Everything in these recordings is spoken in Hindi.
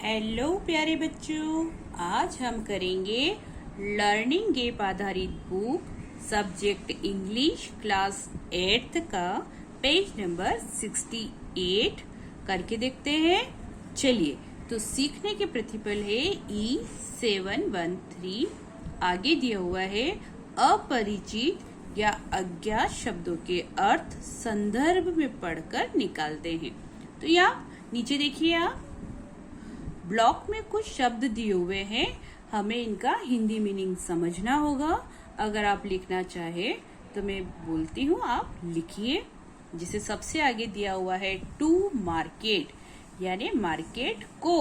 हेलो प्यारे बच्चों, आज हम करेंगे लर्निंग गैप आधारित book subject English class 8th का पेज नंबर 68 करके देखते हैं। चलिए, तो सीखने के प्रतिफल है E713। आगे दिया हुआ है अपरिचित या अज्ञात शब्दों के अर्थ संदर्भ में पढ़कर निकालते हैं। तो यहाँ नीचे देखिए, आप ब्लॉक में कुछ शब्द दिए हुए हैं, हमें इनका हिंदी मीनिंग समझना होगा। अगर आप लिखना चाहे तो मैं बोलती हूँ, आप लिखिए। जिसे सबसे आगे दिया हुआ है टू मार्केट, यानी मार्केट को।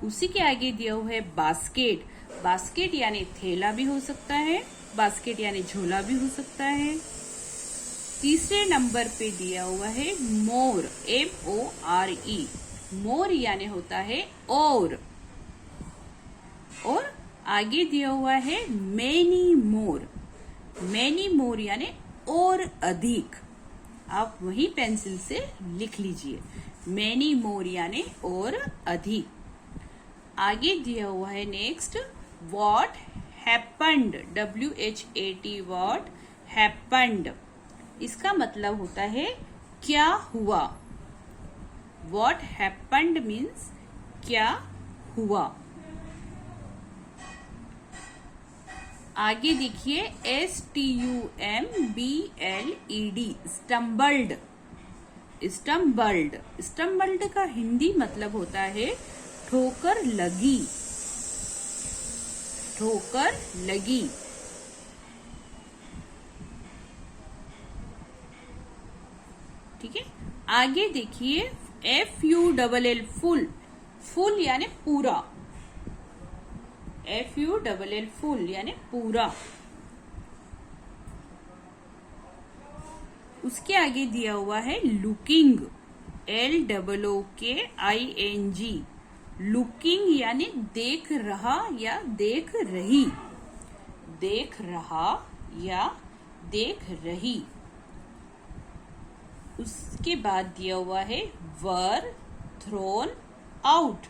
उसी के आगे दिया हुआ है बास्केट। बास्केट यानी थैला भी हो सकता है, बास्केट यानी झोला भी हो सकता है। तीसरे नंबर पे दिया हुआ है मोर, MORE। मोर यानी होता है और आगे दिया हुआ है मैनी मोर। मैनी मोर यानी और अधिक। आप वही पेंसिल से लिख लीजिए, मैनी मोर यानी और अधिक। आगे दिया हुआ है next what happened, WHAT, what happened. इसका मतलब होता है क्या हुआ। What happened means क्या हुआ। आगे देखिए STUMBLED, स्टम्बल्ड। स्टम्बल्ड, स्टम्बल्ड का हिंदी मतलब होता है ठोकर लगी। ठोकर लगी। ठीक है, आगे देखिए FULL, फुल। फुल यानी पूरा। FULL, फुल यानी पूरा। उसके आगे दिया हुआ है लुकिंग, LOOKING। लुकिंग यानी देख रहा या देख रही। देख रहा या देख रही। उसके बाद दिया हुआ है वर थ्रोन आउट।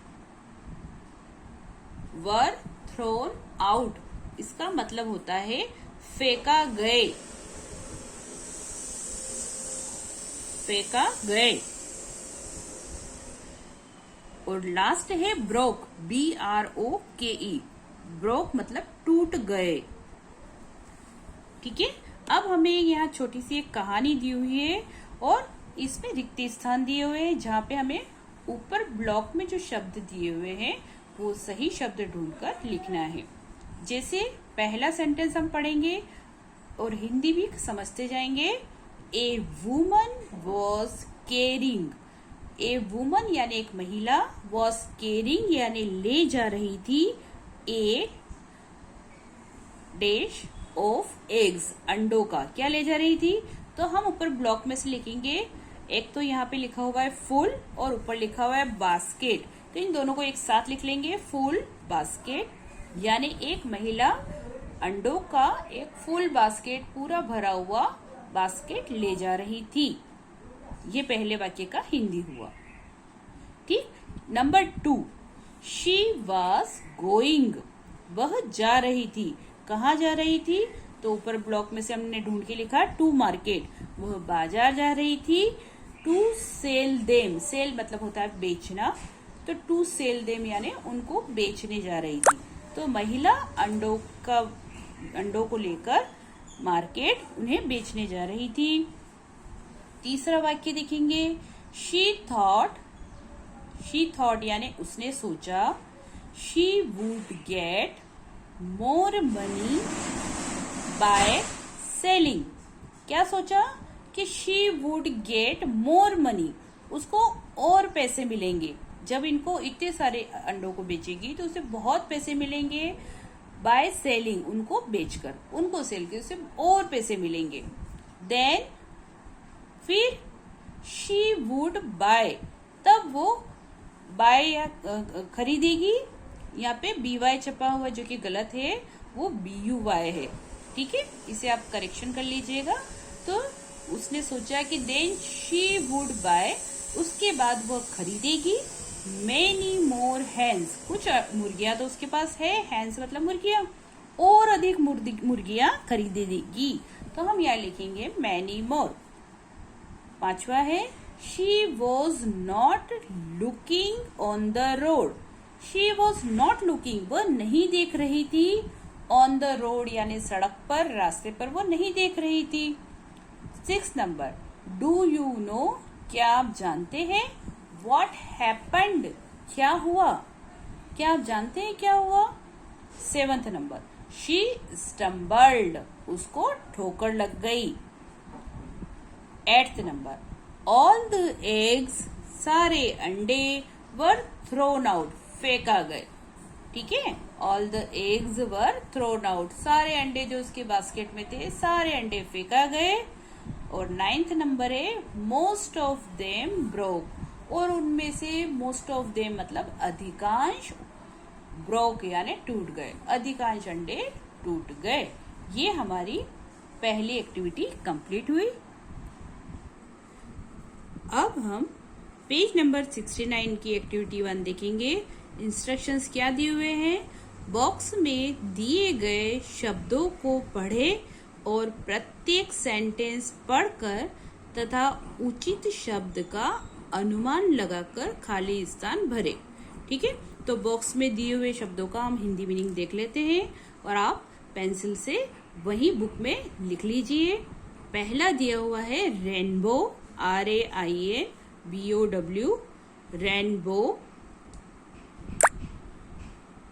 वर थ्रोन आउट, इसका मतलब होता है फेंका गए। फेंका गए। और लास्ट है ब्रोक, BROKE। ब्रोक मतलब टूट गए। ठीक है, अब हमें यहाँ छोटी सी एक कहानी दी हुई है और इसमें रिक्त स्थान दिए हुए हैं, जहाँ पे हमें ऊपर ब्लॉक में जो शब्द दिए हुए हैं वो सही शब्द ढूंढकर लिखना है। जैसे पहला सेंटेंस हम पढ़ेंगे और हिंदी भी समझते जाएंगे। A woman was caring. A woman यानी एक महिला, वॉज केयरिंग यानी ले जा रही थी, ए डैश ऑफ एग्स, अंडों का। क्या ले जा रही थी? तो हम ऊपर ब्लॉक में से लिखेंगे। एक तो यहाँ पे लिखा हुआ है फुल और ऊपर लिखा हुआ है बास्केट, तो इन दोनों को एक साथ लिख लेंगे, फुल बास्केट। यानी एक महिला अंडों का एक फुल बास्केट, पूरा भरा हुआ बास्केट ले जा रही थी। ये पहले वाक्य का हिंदी हुआ। ठीक। Number 2, she was going. वह जा रही थी। कहाँ जा रही थी? तो ऊपर ब्लॉक में से हमने ढूंढ के लिखा टू मार्केट। वह बाजार जा रही थी। टू सेल देम, सेल मतलब होता है बेचना, तो टू सेल देम यानी उनको बेचने जा रही थी। तो महिला अंडों को लेकर मार्केट उन्हें बेचने जा रही थी। तीसरा वाक्य देखेंगे, शी थॉट यानी उसने सोचा, she would get more money by selling. क्या सोचा? कि she would get more money, उसको और पैसे मिलेंगे। जब इनको इतने सारे अंडों को बेचेगी तो उसे बहुत पैसे मिलेंगे। बाय सेलिंग, उनको बेचकर, उनको सेल के उसे और पैसे मिलेंगे। देन फिर शी वुड बाय, तब वो बाय या खरीदेगी। यहाँ पे BY छपा हुआ जो कि गलत है, वो BUY है। ठीक है, इसे आप करेक्शन कर लीजिएगा। तो उसने सोचा कि देन शी वुड बाय, उसके बाद वह खरीदेगी। मेनी मोर हैंस, कुछ मुर्गियां तो उसके पास है, हैंस मतलब मुर्गियां, और अधिक मुर्गियां खरीदेगी, तो हम यहाँ लिखेंगे मैनी मोर। पांचवा है she was not looking on the road, she was not looking, वह नहीं देख रही थी, ऑन द रोड यानी सड़क पर, रास्ते पर वो नहीं देख रही थी। 6 नंबर, डू यू नो, क्या आप जानते हैं, वॉट हैपेंड, क्या हुआ, क्या आप जानते हैं क्या हुआ। 7th नंबर, शी स्टम्बल्ड, उसको ठोकर लग गई। 8th number, all the eggs, सारे अंडे, वर थ्रोन आउट, फेंका गए। ठीक है, all the eggs were thrown out, सारे अंडे जो उसके बास्केट में थे सारे अंडे फेंका गए। और 9th नंबर है मोस्ट ऑफ देम ब्रोक, और उनमें से मोस्ट ऑफ देम मतलब अधिकांश, ब्रोक यानी टूट गए, अधिकांश अंडे टूट गए। ये हमारी पहली एक्टिविटी कंप्लीट हुई। अब हम पेज नंबर 69 की एक्टिविटी 1 देखेंगे। इंस्ट्रक्शंस क्या दिए हुए हैं, बॉक्स में दिए गए शब्दों को पढ़े और प्रत्येक सेंटेंस पढ़कर तथा उचित शब्द का अनुमान लगाकर खाली स्थान भरे। ठीक है, तो बॉक्स में दिए हुए शब्दों का हम हिंदी मीनिंग देख लेते हैं और आप पेंसिल से वही बुक में लिख लीजिए। पहला दिया हुआ है रेनबो, RAINBOW, रेनबो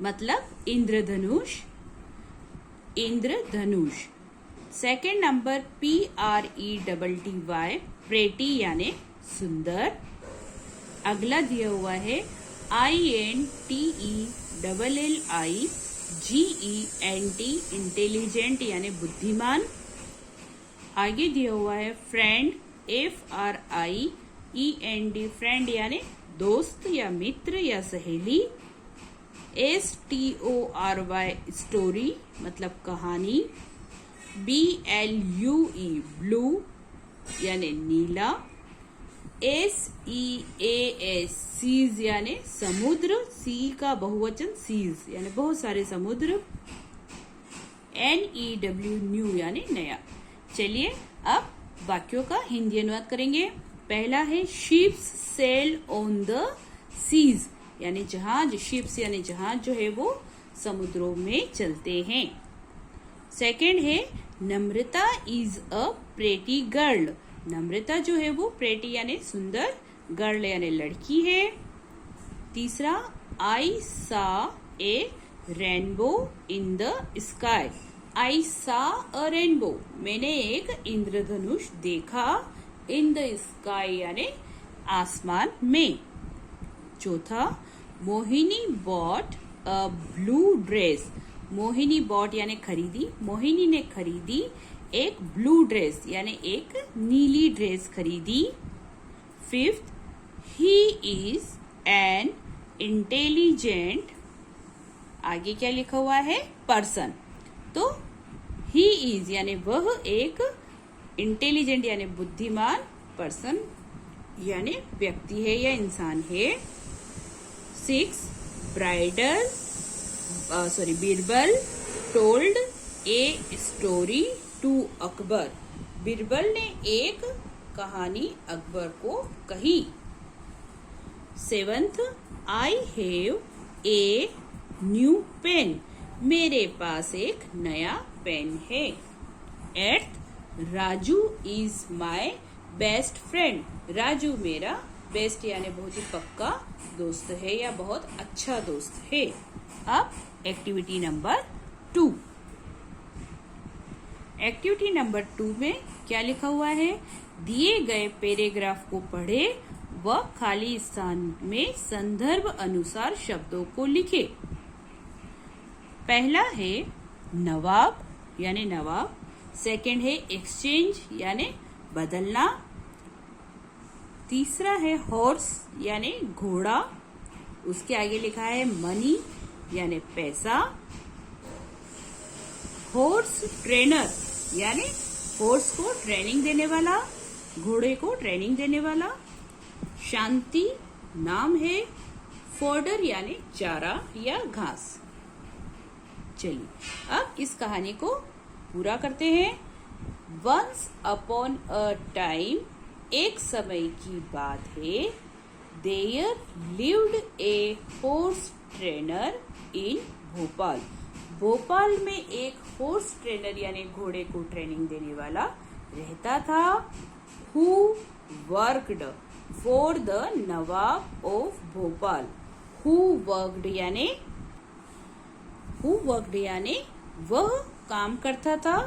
मतलब इंद्रधनुष, इंद्रधनुष। सेकेंड नंबर PRETTY, प्रेटी यानी सुंदर। अगला दिया हुआ है INTELLIGENT, इंटेलिजेंट यानी बुद्धिमान। आगे दिया हुआ है फ्रेंड, FRIEND, फ्रेंड यानी दोस्त या मित्र या सहेली। STORY, स्टोरी मतलब कहानी। BLUE, ब्लू यानी नीला। SEAS, सीज यानी समुद्र, सी का बहुवचन सीज यानी बहुत सारे समुद्र। NEW, न्यू यानी नया। चलिए अब वाक्यों का हिंदी अनुवाद करेंगे। पहला है ships sail on the seas, यानी जहाज, शिप्स यानी जहाज जो है वो समुद्रों में चलते हैं। सेकेंड है नम्रता इज अ प्रेटी गर्ल, नम्रता जो है वो प्रेटी यानी सुंदर, गर्ल यानी लड़की है। तीसरा आई सा ए रेनबो इन द स्काई, आई सा अ रेनबो, मैंने एक इंद्रधनुष देखा, इन द स्काई यानी आसमान में। चौथा Mohini bought a blue dress, Mohini bought यानी खरीदी, मोहिनी ने खरीदी एक ब्लू ड्रेस यानी एक नीली ड्रेस खरीदी। Fifth he is an intelligent, आगे क्या लिखा हुआ है पर्सन, तो ही इज यानी वह एक इंटेलिजेंट यानी बुद्धिमान पर्सन यानी व्यक्ति है या इंसान है। 6 Birbal told a story to Akbar, Birbal ने एक कहानी अकबर को कही। 7th I have a new pen, मेरे पास एक नया पेन है। 8th Raju is my best friend, Raju मेरा बेस्ट यानी बहुत ही पक्का दोस्त है या बहुत अच्छा दोस्त है। अब एक्टिविटी नंबर 2, एक्टिविटी नंबर 2 में क्या लिखा हुआ है, दिए गए पैराग्राफ को पढ़े व खाली स्थान में संदर्भ अनुसार शब्दों को लिखे। पहला है नवाब यानी नवाब, सेकंड है एक्सचेंज यानी बदलना, तीसरा है हॉर्स यानी घोड़ा, उसके आगे लिखा है मनी यानी पैसा, हॉर्स ट्रेनर यानी हॉर्स को ट्रेनिंग देने वाला, घोड़े को ट्रेनिंग देने वाला, शांति नाम है, फोर्डर यानी चारा या घास। चलिए अब इस कहानी को पूरा करते हैं। वंस अपॉन अ टाइम, एक समय की बात है, there lived a horse trainer in Bhopal. Bhopal में एक हॉर्स ट्रेनर यानी घोड़े को ट्रेनिंग देने वाला रहता था। Who worked for the Nawab of Bhopal. Who worked यानी वह काम करता था।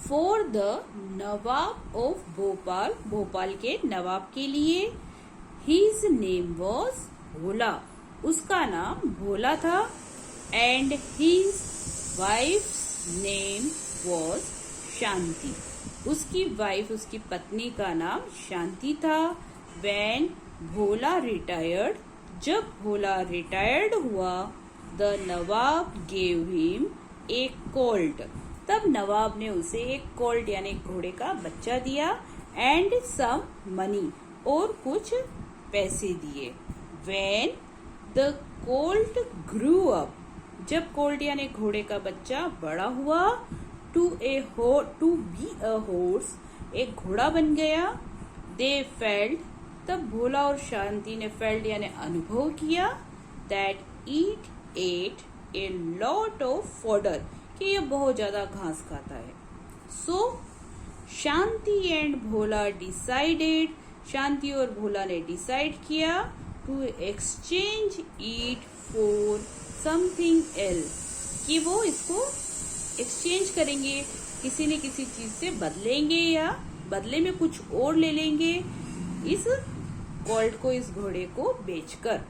For the Nawab of Bhopal, Bhopal के नवाब के लिए। हिज नेम वॉज भोला, उसका नाम भोला था। And his wife's name was Shanti, उसकी वाइफ, उसकी पत्नी का नाम शांति था। व्हेन भोला रिटायर्ड, जब भोला रिटायर्ड हुआ, the Nawab gave him a Colt, तब नवाब ने उसे एक कोल्ट यानी घोड़े का बच्चा दिया। एंड सम मनी, और कुछ पैसे दिए। When the Colt grew up, जब कोल्ट यानी घोड़े का बच्चा बड़ा हुआ, टू बी अ हॉर्स, एक घोड़ा बन गया। दे फेल्ट, तब भोला और शांति ने फेल्ट यानी अनुभव किया, that it at a lot of fodder, कि ये बहुत ज्यादा घास खाता है। सो शांति एंड भोला डिसाइडेड, शांति और भोला ने डिसाइड किया, to exchange it for something else, कि वो इसको एक्सचेंज करेंगे, किसी न किसी चीज से बदलेंगे या बदले में कुछ और ले लेंगे, इस कोल्ट को, इस घोड़े को बेचकर।